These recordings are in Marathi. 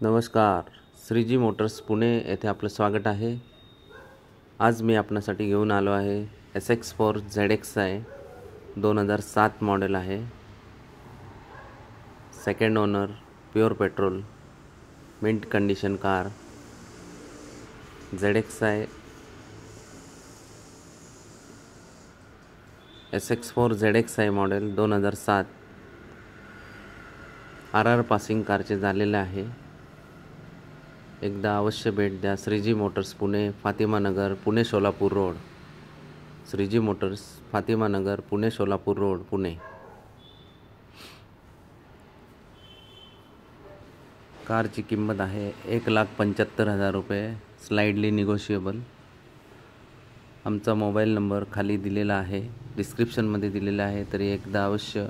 नमस्कार. श्रीजी मोटर्स पुणे येथे आपलं स्वागत आहे. आज मी आपणासाठी घेऊन आलो आहे SX4 ZXi 2007 मॉडेल आहे. Second owner, pure petrol, mint condition car. ZXi SX4 ZXi model 2007 RR passing कारचे झालेले आहे. एकदा अवश्य भेट द्या. Shreeji motors Pune, Fatima Nagar, Pune Solapur road. Shreeji motors, Fatima Nagar, Pune Solapur road, Pune. कारची किंमत आहे 1,75,000 रुपये, स्लाइडली निगोशिएबल. आमचा मोबाईल नंबर खाली दिलेला आहे, डिस्क्रिप्शनमध्ये दिलेला आहे. तरी एकदा अवश्य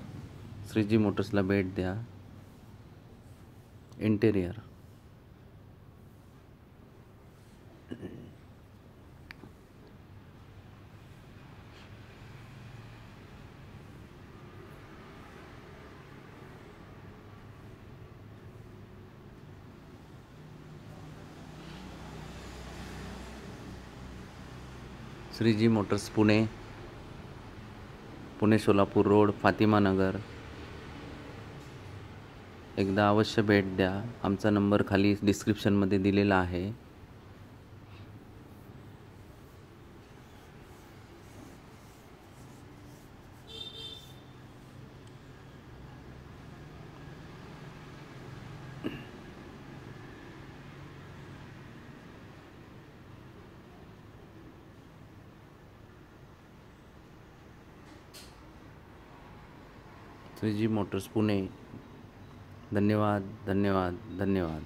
श्रीजी मोटर्सला भेट द्या. Interior Shreeji motors Pune, Pune Solapur road, Fatima Nagar. एकदा अवश्य भेट द्या. आमचा नंबर खाली डिस्क्रिप्शनमध्ये दिलेला आहे. श्रीजी मोटर्स पुणे. धन्यवाद, धन्यवाद, धन्यवाद.